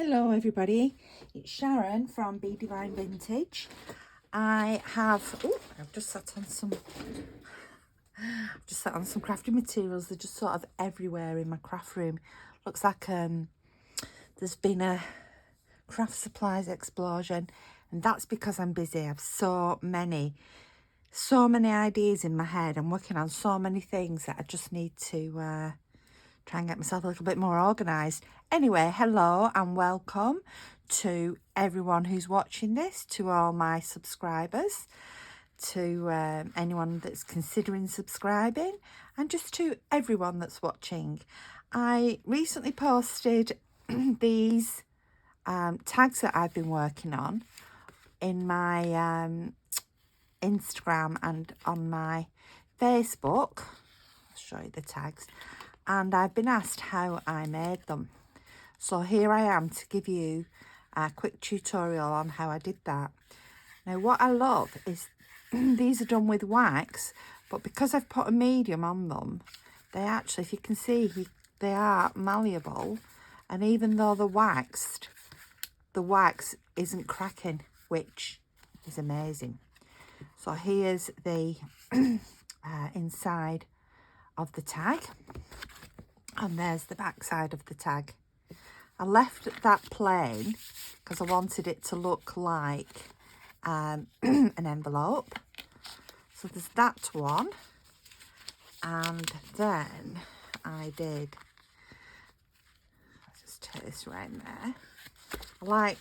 Hello everybody, it's Sharon from Be Divine Vintage. I've just sat on some crafting materials. They're just sort of everywhere in my craft room. Looks like there's been a craft supplies explosion, and that's because I'm busy. I have so many ideas in my head. I'm working on so many things that I just need to try and get myself a little bit more organised. Anyway, hello and welcome to everyone who's watching this, to all my subscribers, to anyone that's considering subscribing, and just to everyone that's watching. I recently posted these tags that I've been working on in my Instagram and on my Facebook. I'll show you the tags. And I've been asked how I made them. So here I am to give you a quick tutorial on how I did that. Now what I love is these are done with wax, but because I've put a medium on them, they actually, if you can see, they are malleable, and even though they're waxed, the wax isn't cracking, which is amazing. So here's the inside of the tag, and there's the back side of the tag. I left that plain because I wanted it to look like an envelope. So there's that one, and then I did, let's just take this right in there.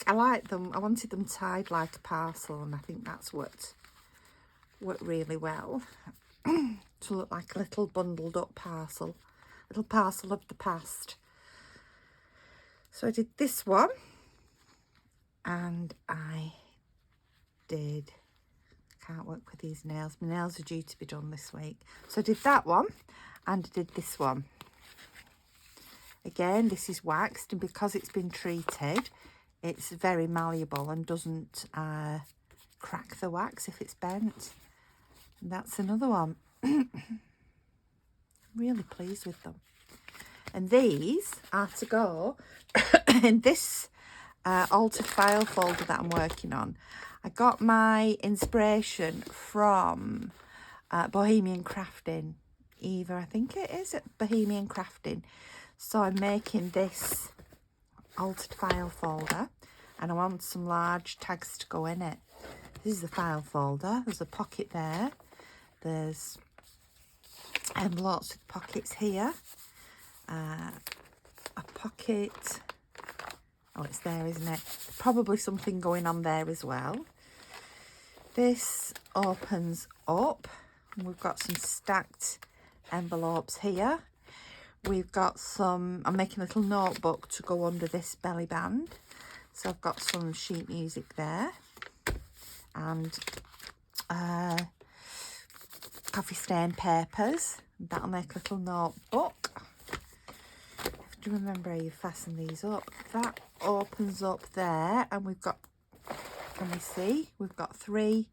I like them. I wanted them tied like a parcel, and I think that's worked really well. To look like a little bundled up parcel, little parcel of the past. So I did this one, and I can't work with these nails. My nails are due to be done this week. So I did that one, and I did this one. Again, this is waxed, and because it's been treated, it's very malleable and doesn't crack the wax if it's bent. And that's another one. I'm really pleased with them. And these are to go in this altered file folder that I'm working on. I got my inspiration from Bohemian Crafting. Eva, I think it is, at Bohemian Crafting. So I'm making this altered file folder, and I want some large tags to go in it. This is the file folder. There's a pocket there. There's envelopes with pockets here. A pocket. Oh, it's there, isn't it? Probably something going on there as well. This opens up. We've got some stacked envelopes here. We've got some, I'm making a little notebook to go under this belly band. So I've got some sheet music there. And coffee stain papers. That'll make a little notebook. I have to remember how you fasten these up. That opens up there, and we've got, can we see? We've got 3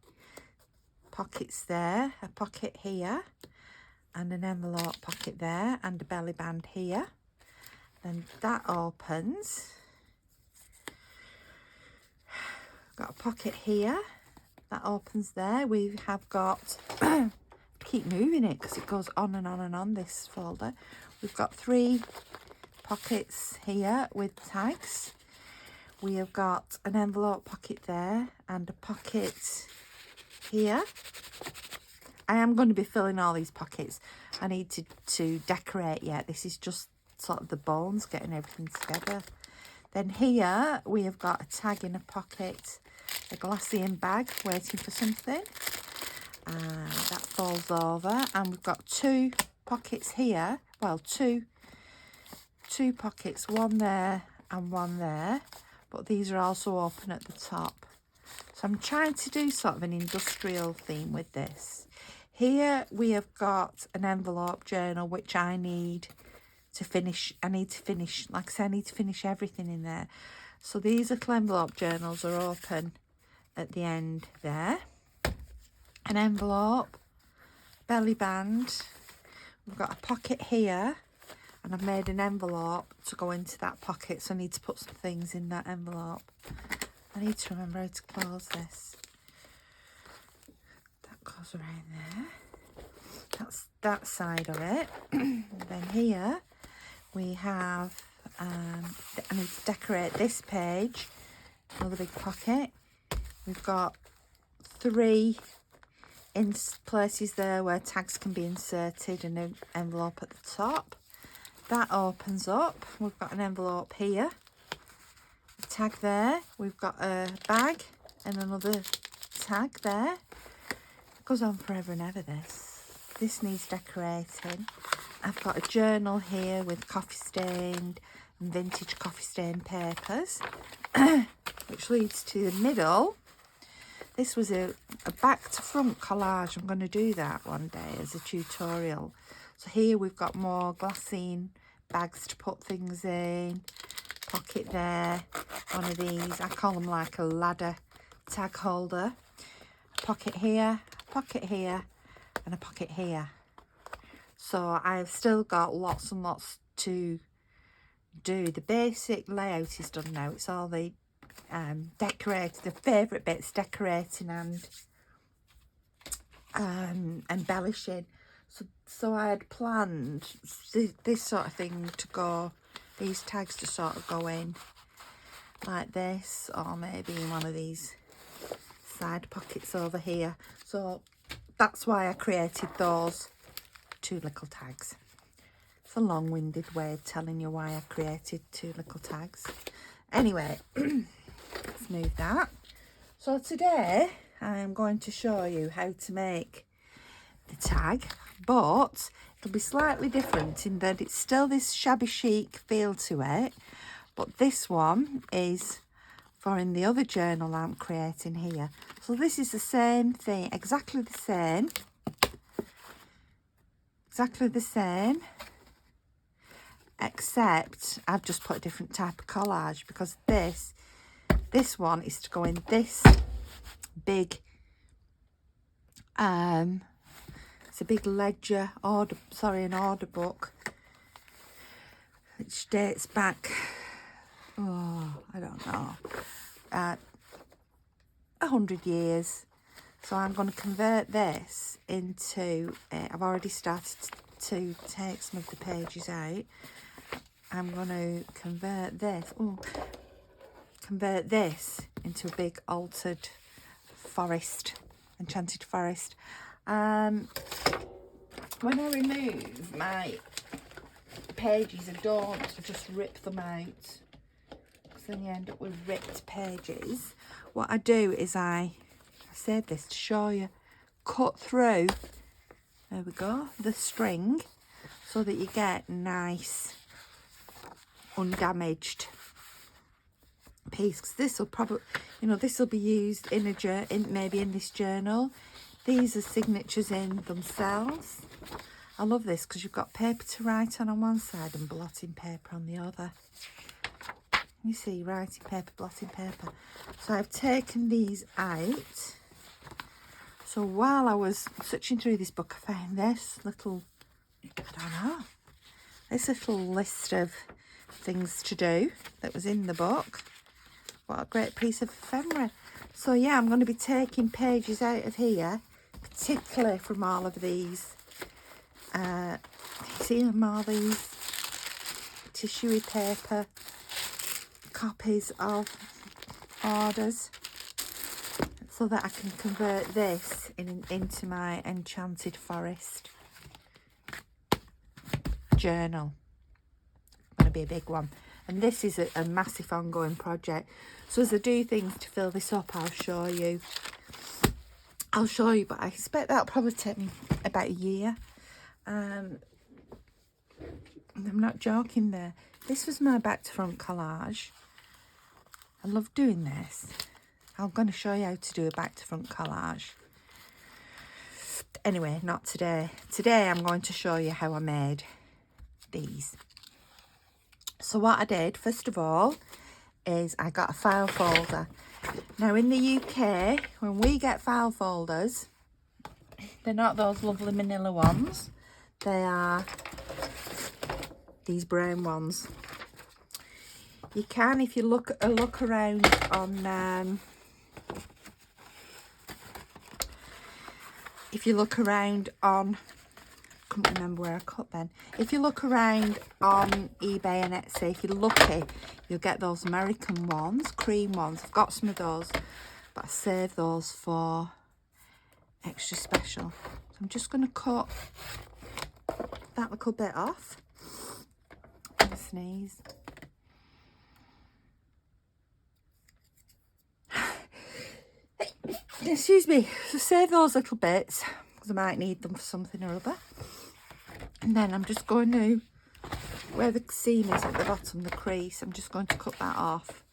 pockets there, a pocket here, and an envelope pocket there, and a belly band here. Then that opens. Got a pocket here, that opens there. We have got keep moving it because it goes on and on and on, this folder. We've got 3 pockets here with tags. We have got an envelope pocket there and a pocket here. I am going to be filling all these pockets. I need to decorate yet. This is just sort of the bones, getting everything together. Then here we have got a tag in a pocket, a Glacian bag waiting for something. That falls over, and we've got 2 pockets here. Well, two pockets, one there and one there, but these are also open at the top. So I'm trying to do sort of an industrial theme with this. Here we have got an envelope journal, which I need to finish. I need to finish, like I said, I need to finish everything in there. So these little envelope journals are open at the end there. An envelope, belly band. We've got a pocket here, and I've made an envelope to go into that pocket, so I need to put some things in that envelope. I need to remember how to close this. That goes around there. That's that side of it. And then here we have, I need to decorate this page, another big pocket. We've got 3 places there where tags can be inserted and an envelope at the top. That opens up. We've got an envelope here, a tag there. We've got a bag and another tag there. It goes on forever and ever, this needs decorating. I've got a journal here with coffee stained and vintage coffee stained papers, which leads to the middle. This was a back to front collage. I'm going to do that one day as a tutorial. So here we've got more glassine bags to put things in. Pocket there. One of these. I call them like a ladder tag holder. A pocket here, a pocket here, and a pocket here. So I've still got lots and lots to do. The basic layout is done now. It's all the decorating, the favourite bits, decorating and embellishing. So I had planned this sort of thing to go, these tags to sort of go in like this, or maybe in one of these side pockets over here. So that's why I created those 2 little tags. It's a long-winded way of telling you why I created 2 little tags. Anyway, let's move that. So today I am going to show you how to make the tag, but it'll be slightly different in that it's still this shabby chic feel to it, but this one is for in the other journal I'm creating here. So this is the same thing, exactly the same, except I've just put a different type of collage, because this one is to go in this big it's a big ledger an order book, which dates back, I don't know, 100 years. So I'm going to convert this into, I've already started to take some of the pages out. I'm going to convert this into a big altered forest, enchanted forest. When I remove my pages, I don't just rip them out, because then you end up with ripped pages. What I do is I save this to show you, cut through, there we go, the string, so that you get nice undamaged piece. Because this will probably, this will be used in maybe in this journal. These are signatures in themselves. I love this because you've got paper to write on one side and blotting paper on the other. You see, writing paper, blotting paper. So I've taken these out. So while I was searching through this book, I found this little, this little list of things to do that was in the book. What a great piece of ephemera. So yeah, I'm going to be taking pages out of here, particularly from all of these. See them, all these tissue paper copies of orders, so that I can convert this into my enchanted forest journal. Going to be a big one, and this is a massive ongoing project. So as I do things to fill this up, I'll show you, but I expect that'll probably take me about a year. I'm not joking there. This was my back to front collage. I love doing this. I'm going to show you how to do a back to front collage. Anyway, not today. Today I'm going to show you how I made these. So what I did, first of all, is I got a file folder. Now in the UK, when we get file folders, they're not those lovely manila ones. They are these brown ones. You can, if you look around on if you look around on, I can't remember where I cut then. If you look around on eBay and Etsy, if you're lucky, you'll get those American ones, cream ones. I've got some of those, but I save those for extra special. So I'm just going to cut that little bit off. I'm gonna sneeze. Excuse me. So save those little bits because I might need them for something or other. And then I'm just going to, where the seam is at the bottom, the crease, I'm just going to cut that off.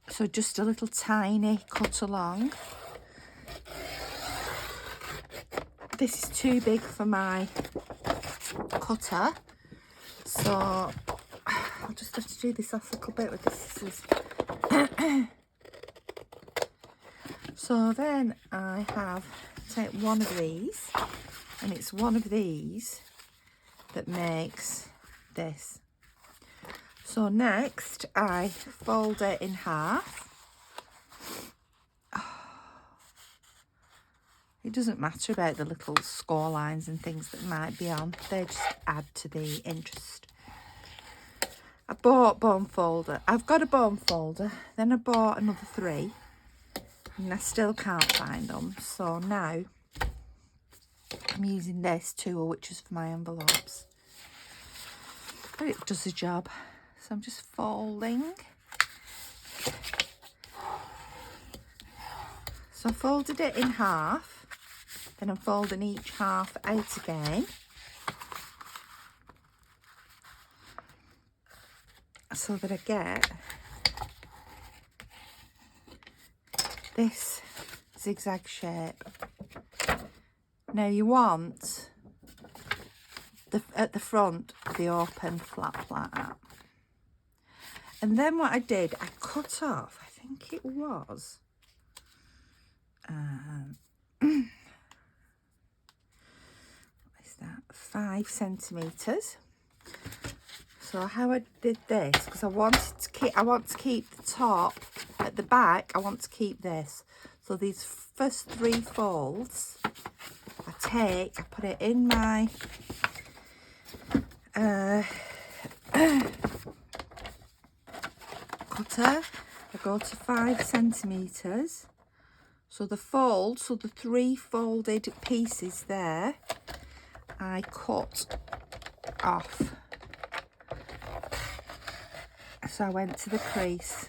So just a little tiny cut along. This is too big for my cutter, so I'll just have to do this off a little bit with the scissors. So then I take one of these, and it's one of these that makes this. So next I fold it in half. It doesn't matter about the little score lines and things that might be on. They just add to the interest. I bought bone folder. I've got a bone folder. Then I bought another 3. And I still can't find them. So now I'm using this tool, which is for my envelopes. But it does the job. So I'm just folding. So I folded it in half. Then I'm folding each half out again. So that I get this zigzag shape. Now you want at the front the open flap like that. And then what I did, I cut off, I think it was that 5 centimeters. So how I did this, because I want to keep the top at the back, I want to keep this. So these first 3 folds I put it in my cutter. I go to 5 centimeters. So the 3 folded pieces there, I cut off. So I went to the crease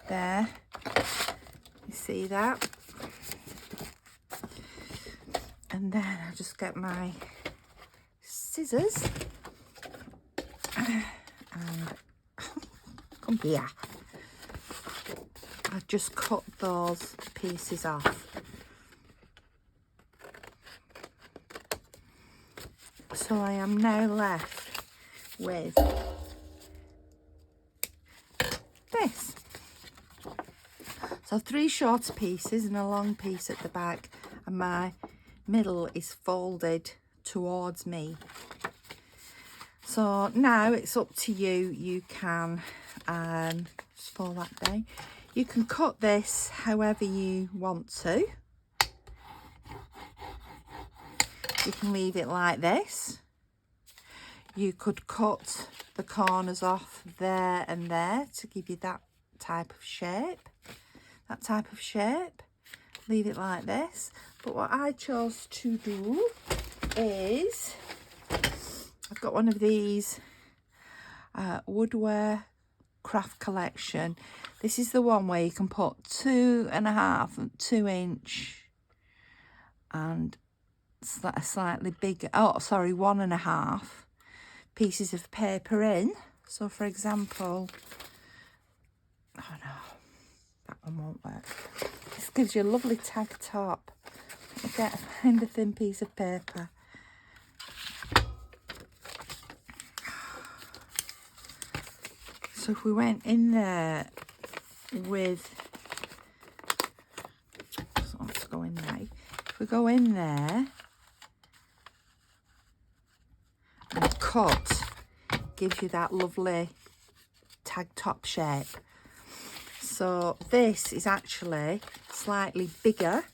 there. You see that? And then I just get my scissors and come here. I just cut those pieces off. So I am now left with this. So 3 shorter pieces and a long piece at the back, and my middle is folded towards me. So now it's up to you. You can just fold that down. You can cut this however you want to. You can leave it like this. You could cut the corners off there and there to give you that type of shape. Leave it like this. But what I chose to do is, I've got one of these Woodware Craft Collection. This is the one where you can put 2.5 and 2 inch and a slightly bigger, 1.5 pieces of paper in. So for example, oh no, that one won't work. This gives you a lovely tag top. Find a thin piece of paper. So if we went in there with, let's go in there. If we go in there and cut gives you that lovely tag top shape. So this is actually slightly bigger.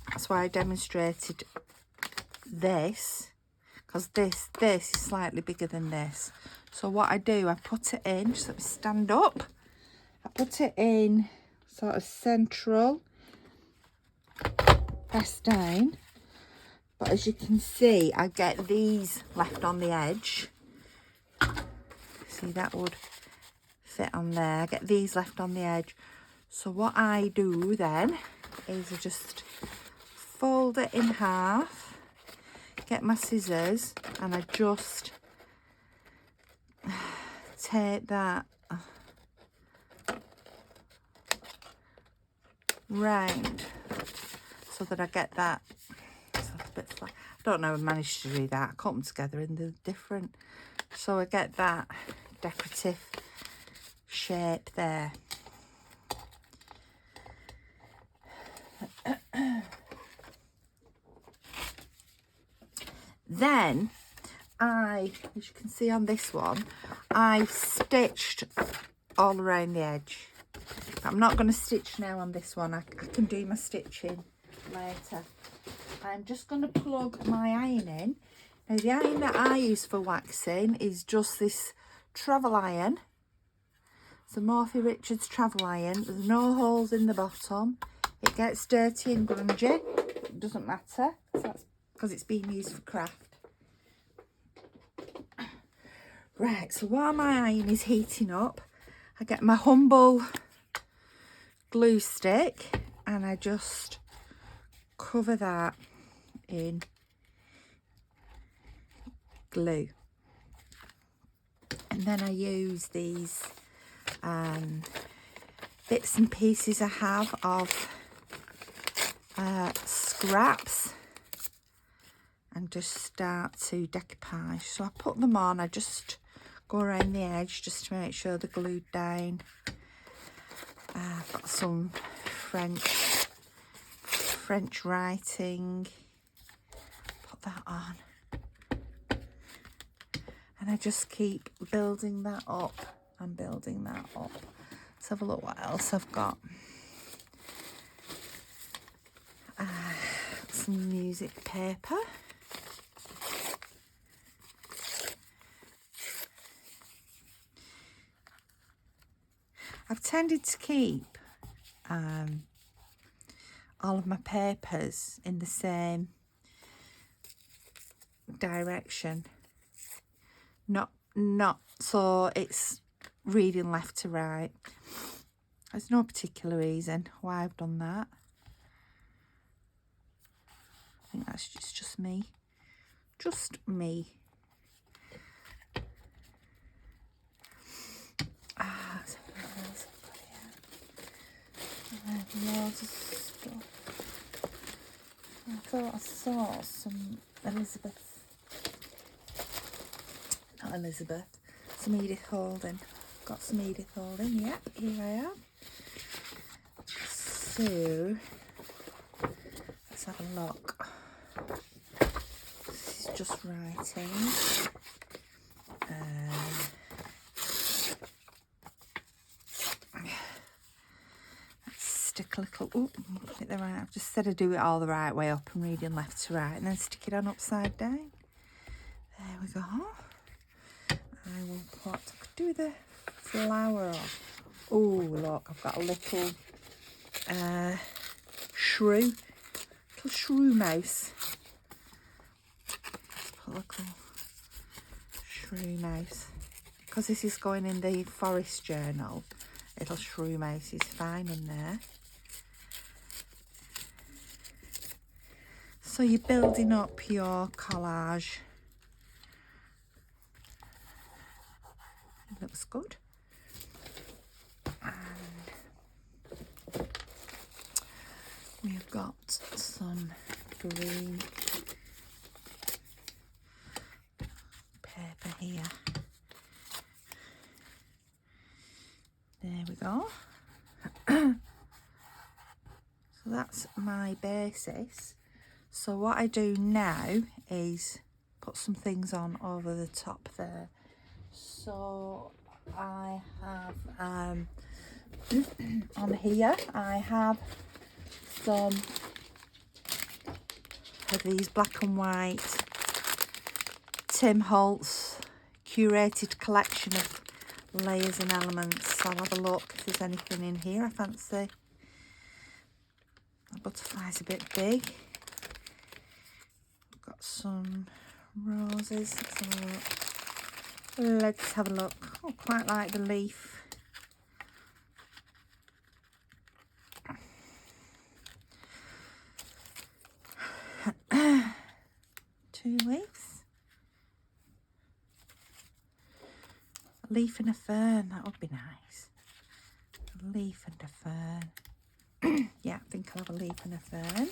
That's why I demonstrated this, because this is slightly bigger than this. So what I do, I put it in, just let me stand up. I put it in sort of central, press down. But as you can see, I get these left on the edge. See, that would fit on there. I get these left on the edge. So what I do then is I just fold it in half, get my scissors, and I just take that round so that I get that. It's a bit flat. I don't know how I managed to do that. I cut them together and they're different. So I get that decorative shape there. Then as you can see on this one, I've stitched all around the edge. I'm not going to stitch now on this one. I can do my stitching later. I'm just going to plug my iron in. Now the iron that I use for waxing is just this travel iron. It's a Morphy Richards travel iron. There's no holes in the bottom. It gets dirty and grungy. It doesn't matter. So that's because it's being used for craft. Right, so while my iron is heating up, I get my humble glue stick and I just cover that in glue. And then I use these bits and pieces I have of scraps and just start to decoupage. So I put them on, I just go around the edge just to make sure they're glued down. I've got some French writing, put that on, and I just keep building that up and building that up. Let's have a look what else I've got. Some music paper. I've tended to keep all of my papers in the same direction, not so it's reading left to right. There's no particular reason why I've done that. I think that's just me. Just me. Let's have what else I've got here. Loads of stuff. I thought I saw some some Edith Holden. Got some Edith Holden, yep, here I am. So, let's have a look. This is just writing. Let's stick a little, get the right, I've just said I do it all the right way up and reading left to right and then stick it on upside down. There we go. I will put, I could do the flower off. Oh, look, I've got a little shrew mouse. Let's put a little shrew mouse. Because this is going in the forest journal, little shrew mouse is fine in there. So you're building up your collage. It looks good. And we've got some green paper here. There we go. So that's my basis. So what I do now is put some things on over the top there. So I have on here I have some of these black and white Tim Holtz curated collection of layers and elements. I'll have a look if there's anything in here I fancy. The butterfly's a bit big. I've got some roses. Let's have a look. I quite like the leaf. Two leaves. A leaf and a fern, that would be nice. A leaf and a fern. Yeah, I think I'll have a leaf and a fern.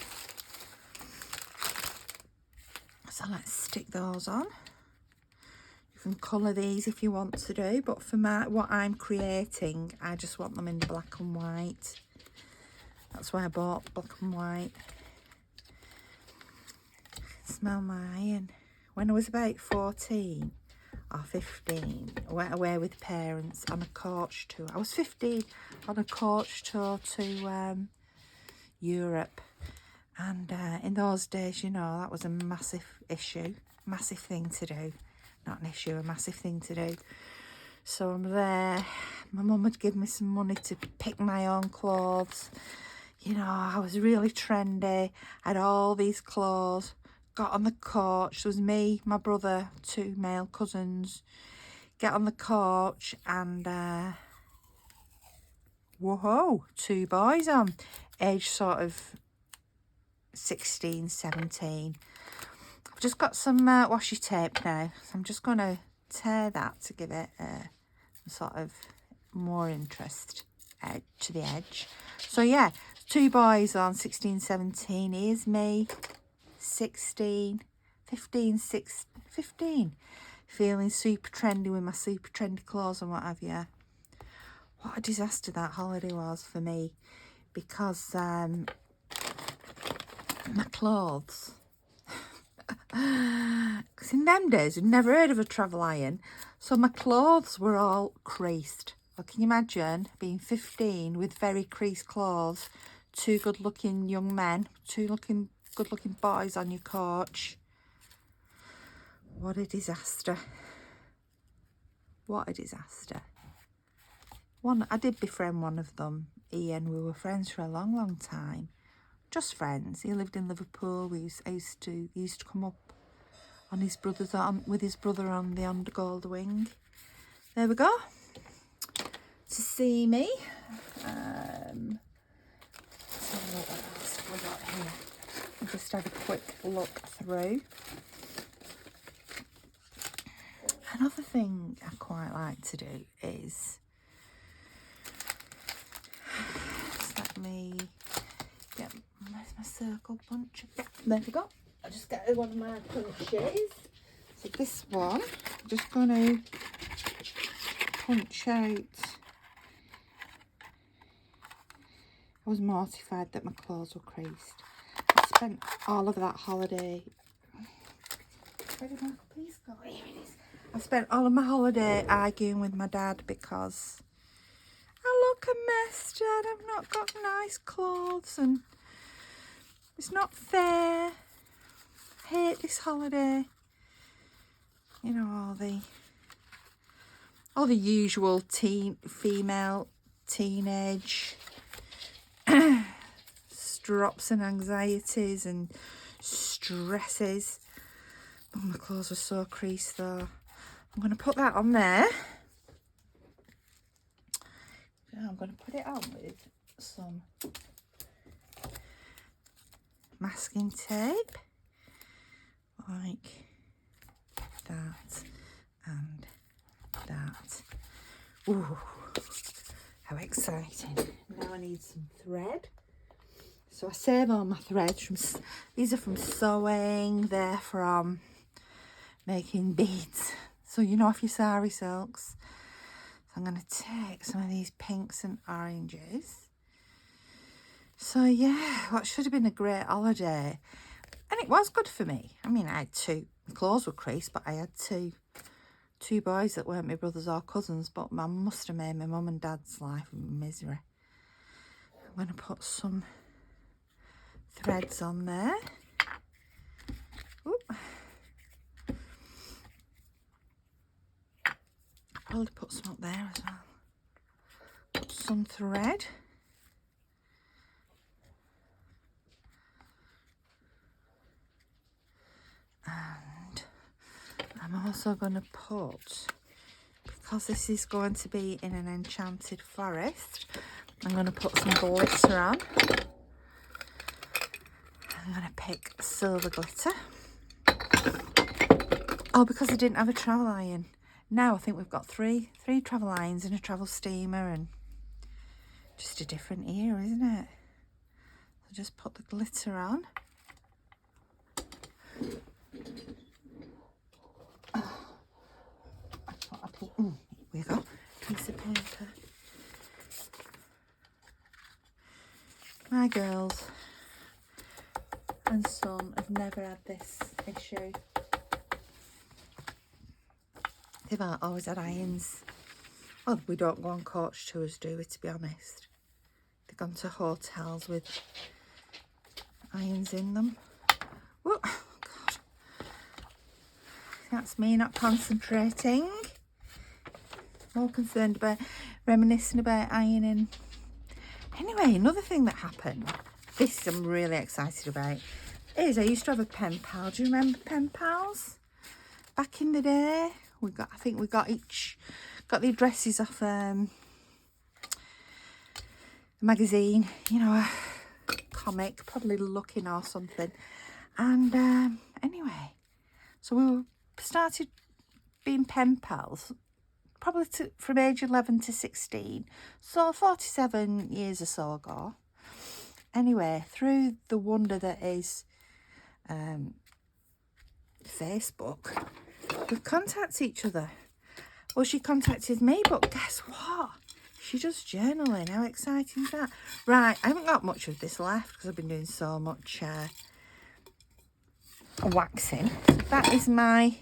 So let's stick those on. You can colour these if you want to do, but for what I'm creating, I just want them in black and white. That's why I bought black and white. Smell my iron. When I was about 14 or 15, I went away with parents on a coach tour. I was 15 on a coach tour to Europe, and in those days, you know, that was a massive issue, massive thing to do. Not an issue, a massive thing to do. So I'm there. My mum would give me some money to pick my own clothes. You know, I was really trendy. I had all these clothes. Got on the coach. There was me, my brother, 2 male cousins. Get on the coach and whoa, 2 boys on, age sort of 16, 17. I've just got some washi tape now, so I'm just going to tear that to give it sort of more interest to the edge. So yeah, 2 boys on, 16, 17. Here's me, 16, 15, 15. Feeling super trendy with my super trendy clothes and what have you. What a disaster that holiday was for me, because my clothes, because in them days I'd never heard of a travel iron, so my clothes were all creased. Well, can you imagine being 15 with very creased clothes, 2 good looking young men, 2 good looking boys on your coach? What a disaster. What a disaster. I did befriend one of them, Ian. We were friends for a long, long time. Just friends. He lived in Liverpool. He used to come up on his brother's with his brother on the Undergold Wing. There we go. To see me. Let's have a look what else have we got here. I'll just have a quick look through. Another thing I quite like to do is, just let me get, where's my circle punch? Yeah, there we go. I'll just get one of my punches. So this one, I'm just going to punch out. I was mortified that my clothes were creased. I spent all of that holiday. Where did my piece go? Here it is. I spent all of my holiday arguing with my dad because I look a mess, Dad. I've not got nice clothes and it's not fair. I hate this holiday. You know, all the usual female teenage strops and anxieties and stresses. Oh, my clothes were so creased though. I'm going to put that on there. I'm going to put it on with some masking tape, like that and that. Ooh, how exciting. Now I need some thread. So I save all my threads from, these are from sewing, they're from making beads. So you know, off your sari silks. So I'm going to take some of these pinks and oranges. So yeah, what should have been a great holiday. And it was good for me. I mean, I had 2, my clothes were creased, but I had 2 2 boys that weren't my brothers or cousins, but I must have made my mum and dad's life a misery. I'm going to put some threads on there. Oop. I'll probably put some up there as well. Put some thread. And I'm also going to put, because this is going to be in an enchanted forest, I'm going to put some glitter on. I'm going to pick silver glitter. Oh, because I didn't have a travel iron. Now I think we've got three travel irons and a travel steamer, and just a different era, isn't it? So just put the glitter on. Here we go, piece of paper. My girls and son have never had this issue. They've always had irons. Well, we don't go on coach tours, do we, to be honest? They've gone to hotels with irons in them. Oh, God. That's me not concentrating. More concerned about reminiscing about ironing. Anyway, another thing that happened, this I'm really excited about, is I used to have a pen pal. Do you remember pen pals? Back in the day, I think we got the addresses off a magazine, you know, a comic, probably Looking or something. And anyway, so we started being pen pals. Probably from age 11 to 16, so 47 years or so ago. Anyway, through the wonder that is Facebook, we've contacted each other. Well, she contacted me, but guess what? She does journaling. How exciting is that? Right, I haven't got much of this left because I've been doing so much waxing. So that is my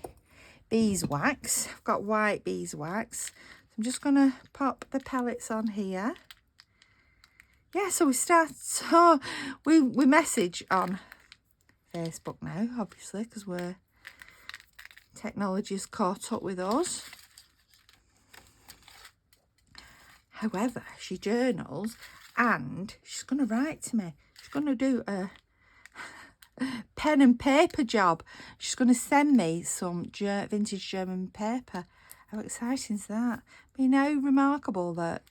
beeswax. I've got white beeswax. I'm just going to pop the pellets on here. Yeah, so we message on Facebook now, obviously, because technology's caught up with us. However, she journals and she's going to write to me. She's going to do a pen and paper job. She's going to send me some vintage German paper. How exciting is that? I mean, how remarkable that,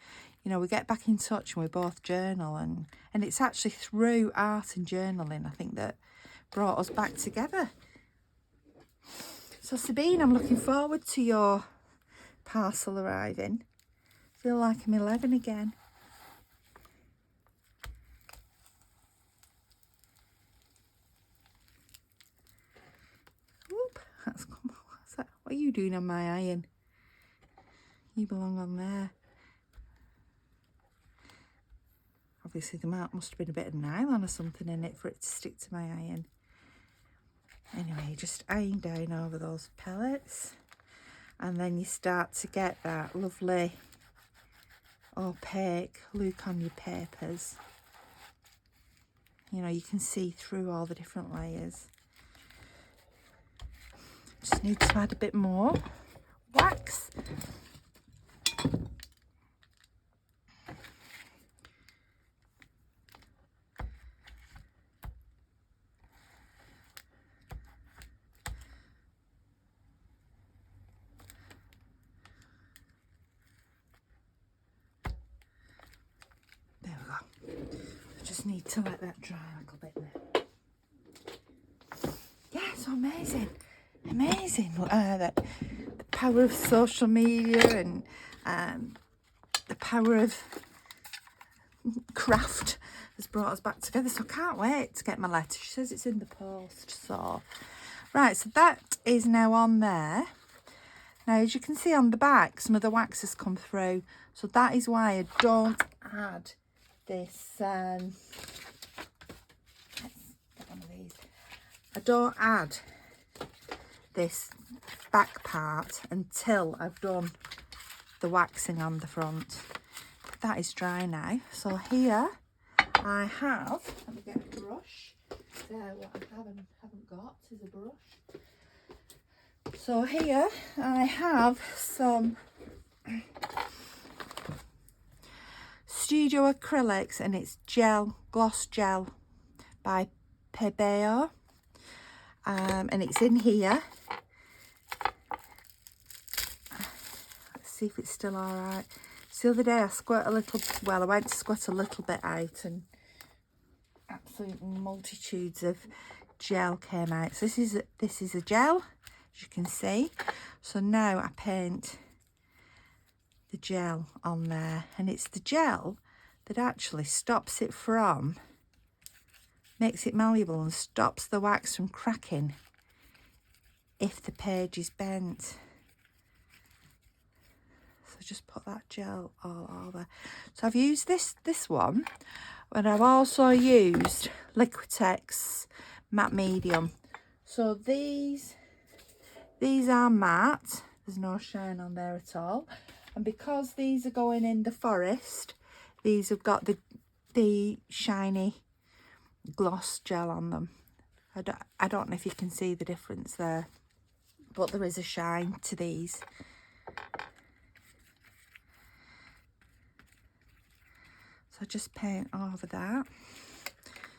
you know, we get back in touch and we both journal, and it's actually through art and journaling, I think, that brought us back together. So Sabine, I'm looking forward to your parcel arriving. Feel like I'm 11 again. Whoop, that's come. What's that? What are you doing on my iron? You belong on there. Obviously there must have been a bit of nylon or something in it for it to stick to my iron. Anyway, just iron down over those pellets, and then you start to get that lovely opaque look on your papers. You know, you can see through all the different layers. Just need to add a bit more wax. There we go. I just need to let that dry a little bit there. Yeah, it's amazing. Amazing. The power of social media and the power of craft has brought us back together. So I can't wait to get my letter. She says it's in the post. So, right, so that is now on there. Now, as you can see on the back, some of the wax has come through. So that is why I don't add this. Let's get one of these. I don't add this back part until I've done the waxing on the front. That is dry now. So here I have, let me get a brush. What I haven't got is a brush. So here I have some Studio Acrylics, and it's gel, gloss gel by Pebeo, and it's in here. Let's see if it's still all right. So the other day I squirt a little, well, I went to squirt a little bit out and absolute multitudes of gel came out. So this is a gel, as you can see. So now I paint the gel on there, and it's the gel that actually stops it from, makes it malleable and stops the wax from cracking if the page is bent. So just put that gel all over. So I've used this one, and I've also used Liquitex matte medium. So these are matte, there's no shine on there at all. And because these are going in the forest, these have got the shiny gloss gel on them. I don't know if you can see the difference there, but there is a shine to these. So just paint over that.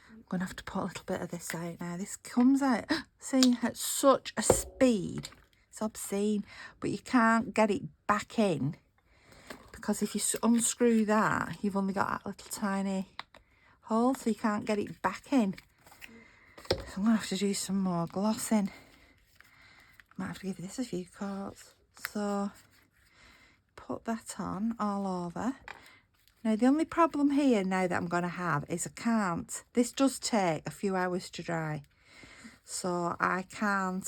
I'm going to have to put a little bit of this out now. This comes out, see, at such a speed. It's obscene, but you can't get it back in, because if you unscrew that, you've only got that little tiny hole, so you can't get it back in. So I'm going to have to do some more glossing. Might have to give this a few coats. So put that on all over. Now the only problem here now that I'm going to have is I can't, this does take a few hours to dry, so I can't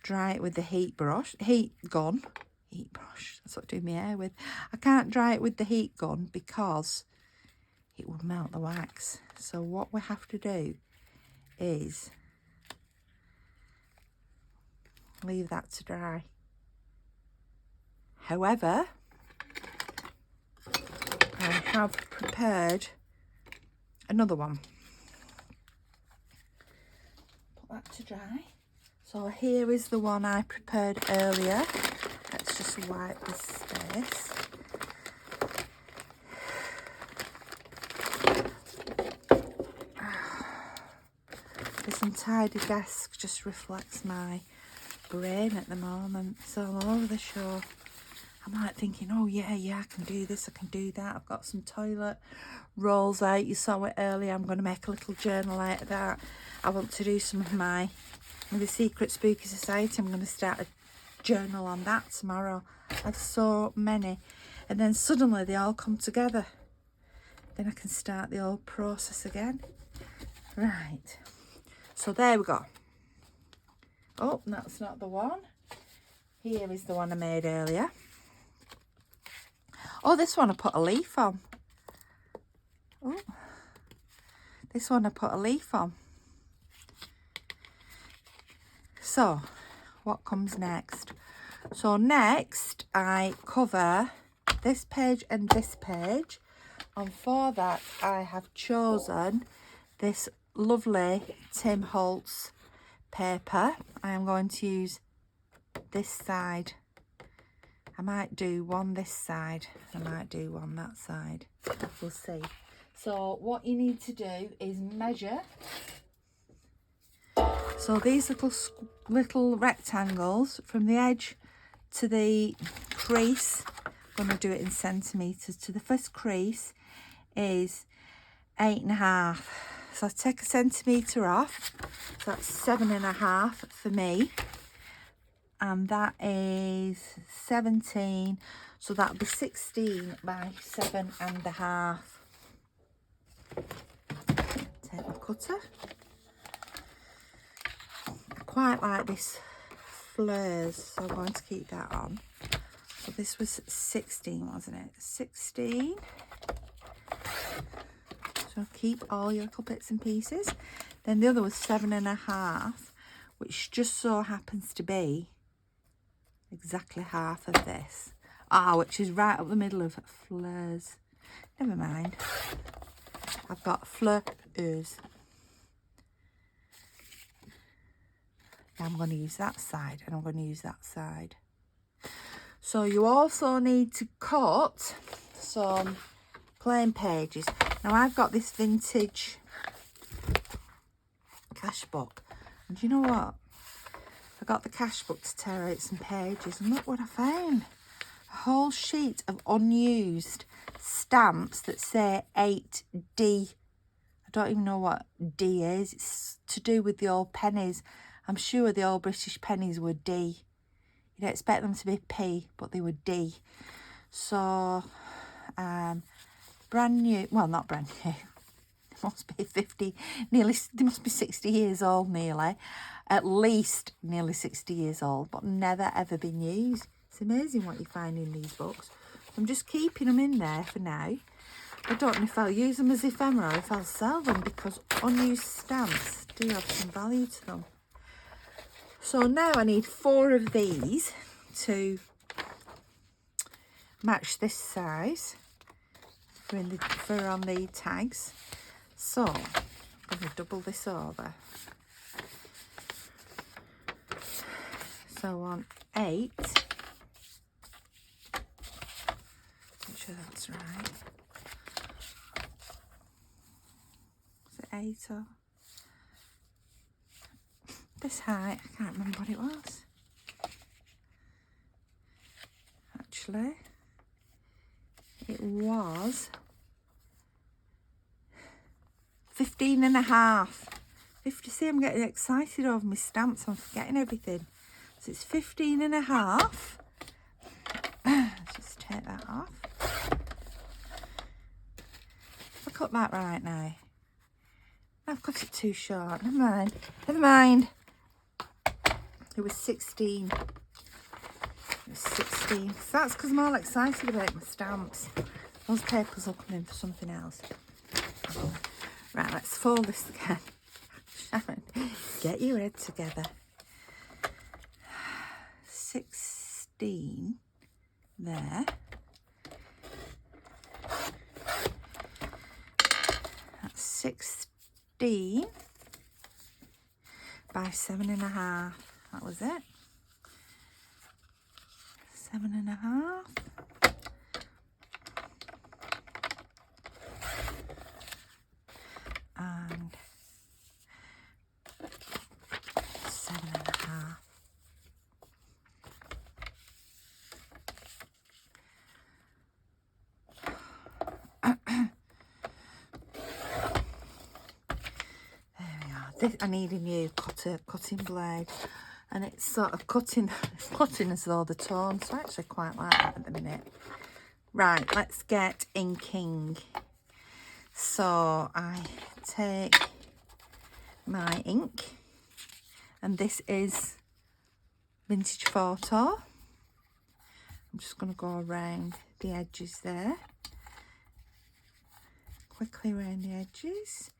dry it with the heat brush, heat brush, that's what I do my hair with. I can't dry it with the heat gun because it will melt the wax. So what we have to do is leave that to dry. However, I have prepared another one. Put that to dry. So here is the one I prepared earlier. Let's just wipe this space. This untidy desk just reflects my brain at the moment. It's all over the show. I'm like thinking, oh yeah, I can do this, I can do that. I've got some toilet rolls out. You saw it earlier. I'm going to make a little journal out of that. I want to do some of the Secret Spooky Society. I'm going to start a journal on that tomorrow. I have so many. And then suddenly they all come together. Then I can start the old process again. Right. So there we go. Oh, that's not the one. Here is the one I made earlier. Oh, this one I put a leaf on. Oh, this one I put a leaf on. So, what comes next? So next, I cover this page and this page. And for that, I have chosen this lovely Tim Holtz paper. I am going to use this side. I might do one this side, I might do one that side. We'll see. So what you need to do is measure. So these little rectangles from the edge to the crease, I'm going to do it in centimetres, to the first crease is 8.5. So I take a centimetre off, so that's 7.5 for me. And that is 17, so that'll be 16 by 7.5. Take my cutter. I quite like this flares, so I'm going to keep that on. So this was 16, wasn't it? 16. So keep all your little bits and pieces. Then the other was 7.5, which just so happens to be exactly half of this. Which is right up the middle of fleurs. Never mind. I've got fleurs. Now I'm going to use that side and I'm going to use that side. So you also need to cut some plain pages. Now I've got this vintage cash book. And do you know what? I got the cash book to tear out some pages and look what I found. A whole sheet of unused stamps that say 8D. I don't even know what D is. It's to do with the old pennies. I'm sure the old British pennies were D. You'd expect them to be P, but they were D. So, brand new, well, not brand new. They must be 50, nearly, they must be 60 years old nearly. At least nearly 60 years old, but never ever been used. It's amazing what you find in these books. I'm just keeping them in there for now. I don't know if I'll use them as ephemera or if I'll sell them, because unused stamps do have some value to them. So now I need 4 of these to match this size for on the tags. So I'm going to double this over. So I want 8. Make sure that's right. Is it 8 or this height? I can't remember what it was. Actually, it was 15 and a half. 50, see, I'm getting excited over my stamps. I'm forgetting everything. So it's 15 and a half. Let's just take that off. I cut that right now. I've cut it too short. Never mind. Never mind. It was 16. It was 16. So that's because I'm all excited about my stamps. Those papers will come in for something else. Right, let's fold this again. Sharon, get your head together. 16 there. That's 16 by 7.5. That was it. 7.5. And 7.5. I need a new cutting blade, and it's sort of cutting as though they're torn, so I actually quite like that at the minute. Right, let's get inking. So I take my ink, and this is Vintage Photo. I'm just going to go around the edges there, quickly around the edges.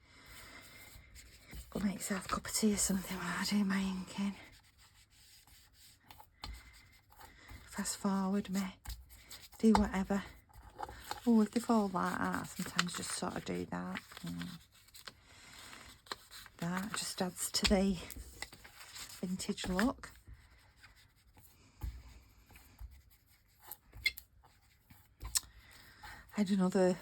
Go make yourself a cup of tea or something while I do my inking. Fast forward me, do whatever. Oh, if they fall like that, sometimes just sort of do that. That just adds to the vintage look. I had another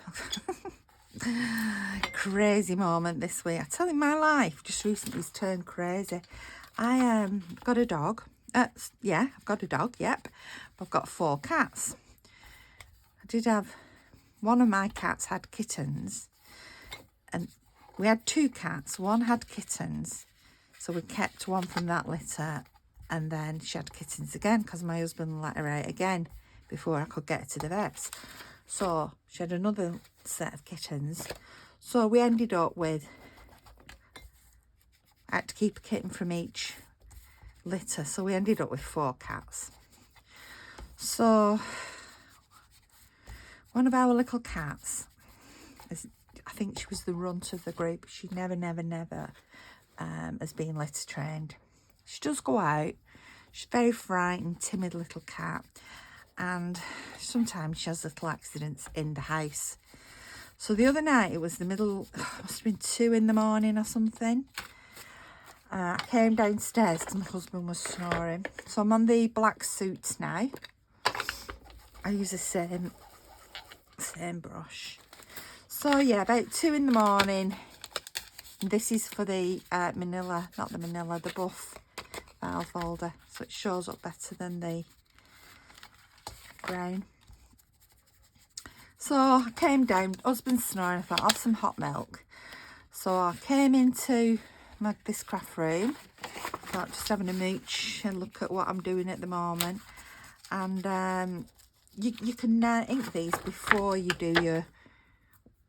crazy moment this week. I tell you, my life just recently has turned crazy. I got a dog. Yeah, I've got a dog, yep. I've got 4 cats. I did have, one of my cats had kittens, and we had 2 cats. One had kittens, so we kept one from that litter, and then she had kittens again because my husband let her out again before I could get her to the vets. So she had another set of kittens. So we ended up with, I had to keep a kitten from each litter. So we ended up with 4 cats. So one of our little cats, I think she was the runt of the group. She never has been litter trained. She does go out. She's a very frightened, timid little cat. And sometimes she has little accidents in the house. So the other night, it was the middle, must have been 2 in the morning or something. I came downstairs because my husband was snoring. So I'm on the black suits now. I use the same brush. So yeah, about 2 in the morning. And this is for the manila, not the manila, the buff file folder. So it shows up better than the brown. So I came down, husband's snoring, I thought I'll have some hot milk. So I came into this craft room, thought just having a mooch and look at what I'm doing at the moment. And you can ink these before you do your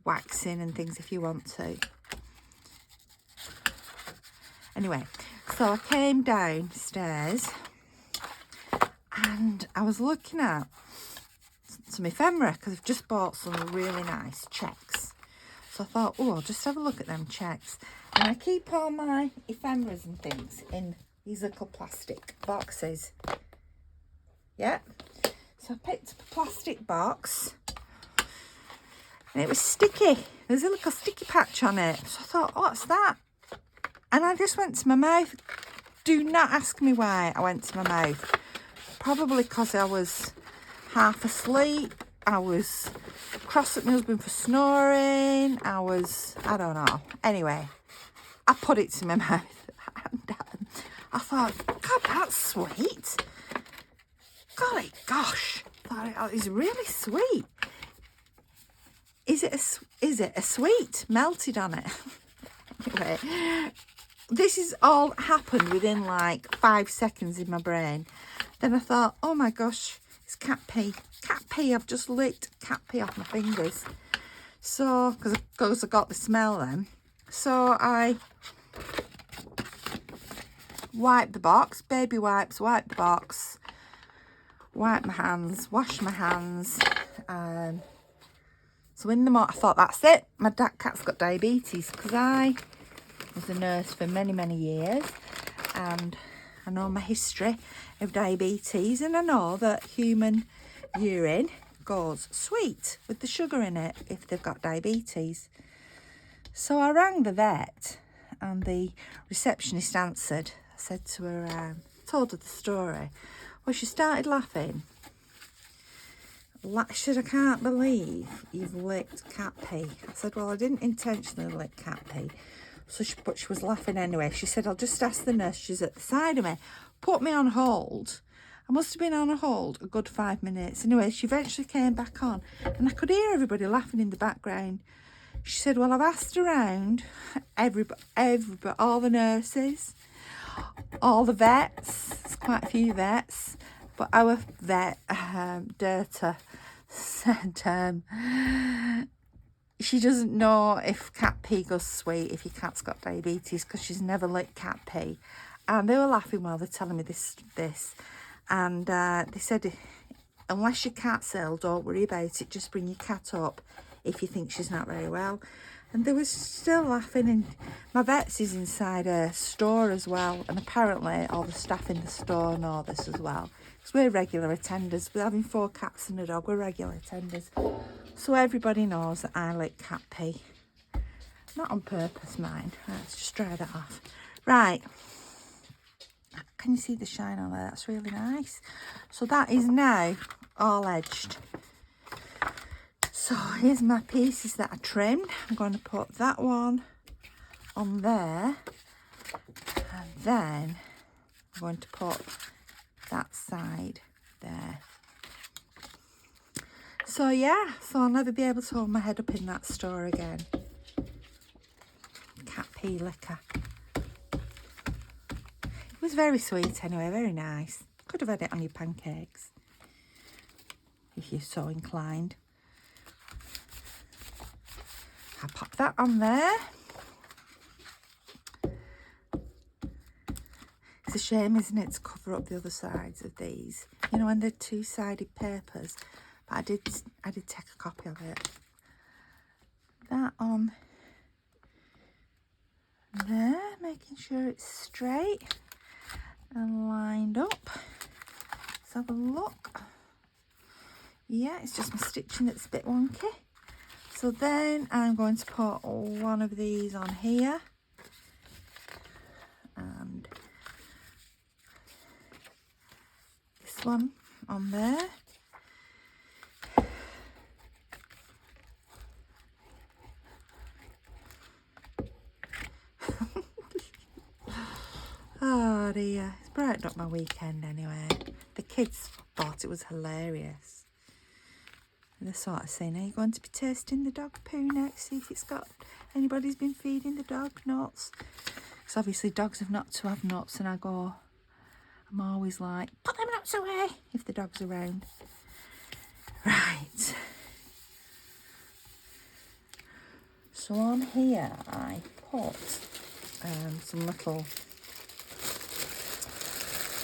waxing and things if you want to. Anyway, so I came downstairs and I was looking at some ephemera because I've just bought some really nice checks. So I thought, oh, I'll just have a look at them checks. And I keep all my ephemeras and things in these little plastic boxes. Yeah. So I picked up a plastic box and it was sticky. There's a little sticky patch on it. So I thought, oh, what's that? And I just went to my mouth. Do not ask me why I went to my mouth. Probably because I was half asleep. I was cross at my husband for snoring. I don't know. Anyway, I put it to my mouth. And I thought, God, that's sweet. Golly gosh. I thought it was really sweet. Is it a sweet melted on it? Anyway, this has all happened within like 5 seconds in my brain. Then I thought, oh my gosh, it's cat pee. Cat pee, I've just licked cat pee off my fingers. So, because I got the smell then. So I wiped the box, baby wipes, wipe the box, wipe my hands, wash my hands. So in the morning, I thought, that's it. My cat's got diabetes because I was a nurse for many, many years. And I know my history of diabetes. And I know that human urine goes sweet with the sugar in it if they've got diabetes. So I rang the vet and the receptionist answered. I said to her, told her the story. Well, she started laughing. She said, I can't believe you've licked cat pee. I said, well, I didn't intentionally lick cat pee. But she was laughing anyway. She said, I'll just ask the nurse. She's at the side of me. Put me on hold. I must have been on a hold a good 5 minutes. Anyway, she eventually came back on. And I could hear everybody laughing in the background. She said, well, I've asked around everybody, all the nurses, all the vets. There's quite a few vets. But our vet, Dirta, said she doesn't know if cat pee goes sweet if your cat's got diabetes because she's never licked cat pee. And they were laughing while they're telling me this. And they said, unless your cat's ill, don't worry about it. Just bring your cat up if you think she's not very well. And they were still laughing. And my vet's is inside a store as well. And apparently all the staff in the store know this as well. Because we're regular attenders. We're having 4 cats and a dog. We're regular attenders. So everybody knows that I lick cat pee. Not on purpose, mind. Right, let's just dry that off. Right. Can you see the shine on there? That's really nice. So that is now all edged. So here's my pieces that I trimmed. I'm going to put that one on there. And then I'm going to put that side there. So yeah, so I'll never be able to hold my head up in that store again. Cat pee liquor. It was very sweet anyway, very nice. Could have had it on your pancakes if you're so inclined. I'll pop that on there. It's a shame, isn't it, to cover up the other sides of these. You know, when they're 2-sided papers. But I did take a copy of it. That on there, making sure it's straight. and lined up. Let's have a look. Yeah, it's just my stitching that's a bit wonky. So then I'm going to put one of these on here and this one on there. Oh dear, it's brightened up my weekend anyway. The kids thought it was hilarious. And they're sort of saying, are you going to be tasting the dog poo next? See if it's got, anybody's been feeding the dog nuts? Because obviously dogs have not to have nuts, and I'm always like, put them nuts away if the dog's around. Right. So on here I put some little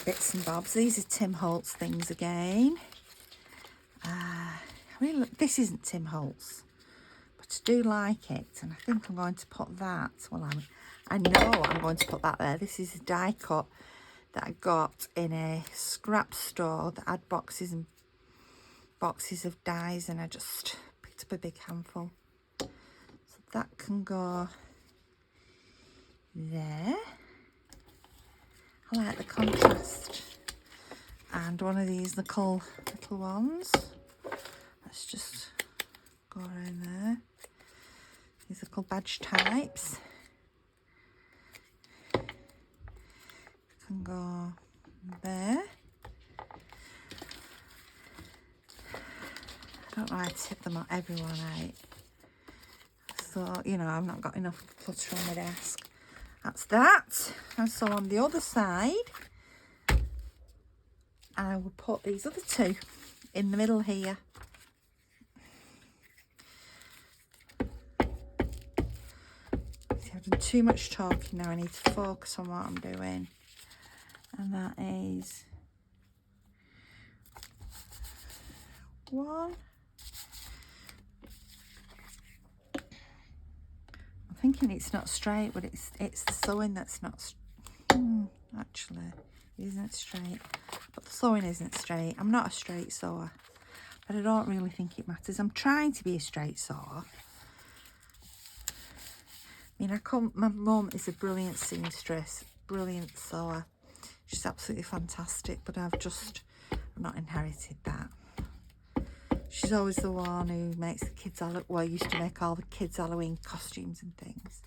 bits and bobs. These are Tim Holtz things again. This isn't Tim Holtz, but I do like it, and I think I'm going to put that. Well, I know I'm going to put that there. This is a die cut that I got in a scrap store that had boxes and boxes of dies, and I just picked up a big handful. So that can go there. I like the contrast. And one of these little ones. Let's just go around there. These little badge types. Can go there. I don't like to tip them out everyone out. So, you know, I've not got enough clutter on my desk. That's that. And so on the other side, I will put these other two in the middle here. See, I've done too much talking now. I need to focus on what I'm doing. And that is one. I'm thinking it's not straight, but it's the sewing that's not. Actually, it isn't straight. But the sewing isn't straight. I'm not a straight sewer, but I don't really think it matters. I'm trying to be a straight sewer. I mean, my mum is a brilliant seamstress, brilliant sewer. She's absolutely fantastic, but I've not inherited that. She's always the one who makes the kids, used to make all the kids' Halloween costumes and things.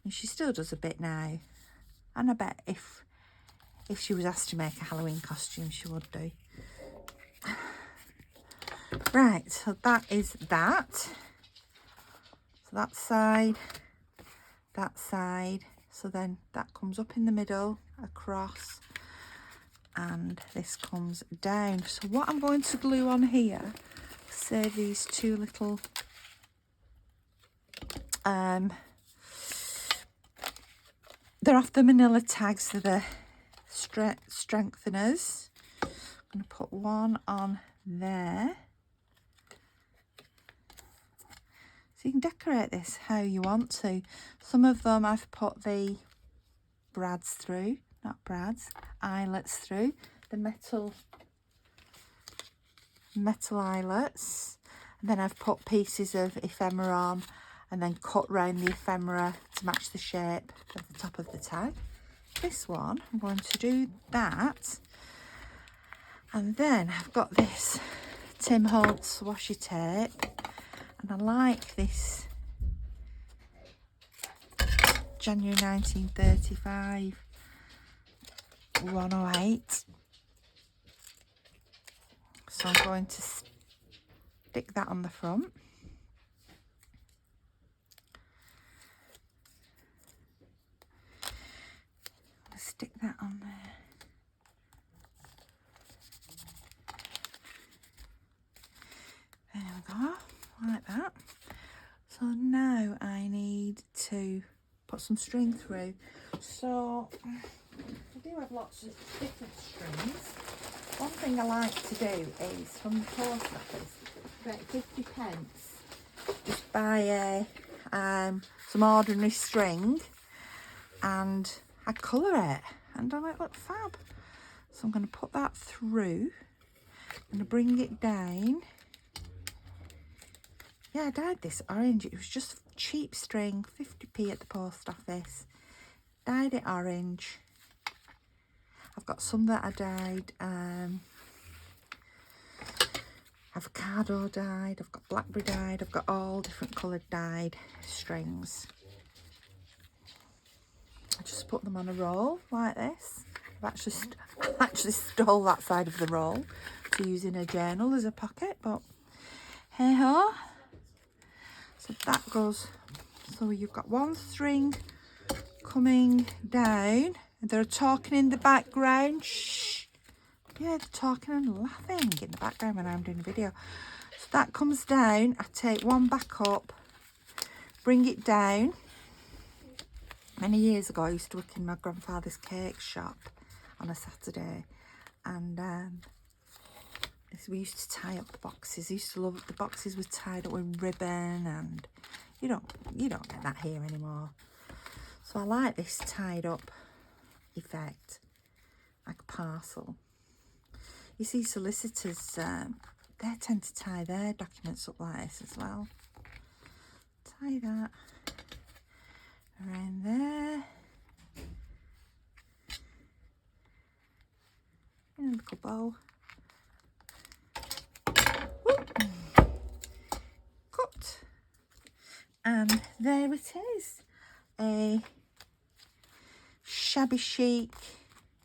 And she still does a bit now. And I bet if she was asked to make a Halloween costume, she would do. Right, so that is that. So that side. So then that comes up in the middle, across, and this comes down. So what I'm going to glue on here, say these two little they're off the manila tags, they're the strengtheners. I'm going to put one on there. So you can decorate this how you want to. Some of them I've put the eyelets through, the metal eyelets. And then I've put pieces of ephemera on and then cut round the ephemera to match the shape of the top of the tag. This one, I'm going to do that. And then I've got this Tim Holtz washi tape. And I like this January 1935 108. So I'm going to stick that on the front. Stick that on there. There we go, like that. So now I need to put some string through. So I do have lots of different strings. One thing I like to do is from the post office, about 50 pence, just buy some ordinary string and I colour it. and don't it look fab? So I'm going to put that through. I'm going to bring it down. Yeah, I dyed this orange. It was just cheap string, 50p at the post office. Dyed it orange. I've got some that I dyed avocado dyed, I've got blackberry dyed, I've got all different coloured dyed strings. I just put them on a roll like this. I've actually stole that side of the roll to use in a journal as a pocket, but hey ho. So that goes, so you've got one string coming down. They're talking in the background. Shh. Yeah, they're talking and laughing in the background when I'm doing a video. So that comes down. I take one back up, bring it down. Many years ago, I used to work in my grandfather's cake shop on a Saturday, and we used to tie up the boxes. I used to love it. The boxes were tied up with ribbon, and you don't get that here anymore. So I like this tied up effect, like a parcel. You see solicitors, they tend to tie their documents up like this as well. Tie that around there. In a little bow. Cut. And there it is. A shabby chic,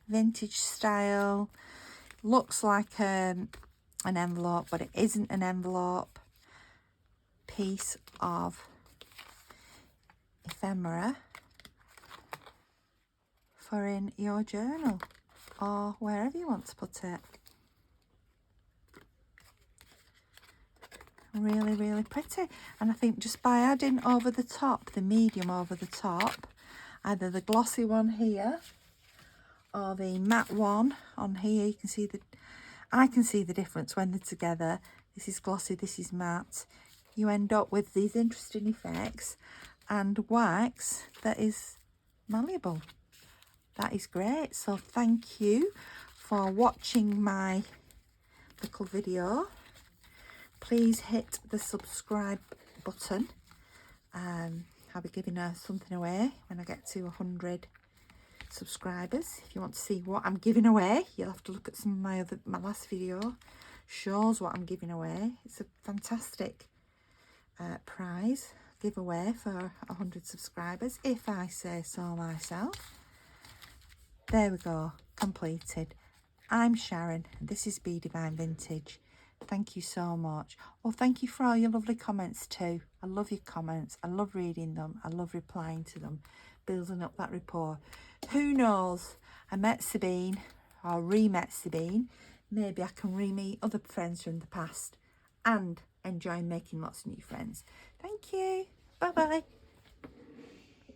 vintage style. Looks like an envelope, but it isn't an envelope. Piece of ephemera for in your journal or wherever you want to put it. Really, really pretty. And I think just by adding over the top, the medium over the top, either the glossy one here or the matte one on here, you can see that I can see the difference when they're together. This is glossy, this is matte. You end up with these interesting effects and wax that is malleable. That is great. So thank you for watching my little video. Please hit the subscribe button. I'll be giving something away when I get to 100 subscribers. If you want to see what I'm giving away, you'll have to look at some of my last video shows what I'm giving away. It's a fantastic prize giveaway for 100 subscribers, if I say so myself. There we go, completed. I'm Sharon, and this is Be Divine Vintage. Thank you so much. Oh, thank you for all your lovely comments too. I love your comments. I love reading them. I love replying to them, building up that rapport. Who knows? I met Sabine, or re-met Sabine. Maybe I can re-meet other friends from the past and enjoy making lots of new friends. Thank you. Bye-bye.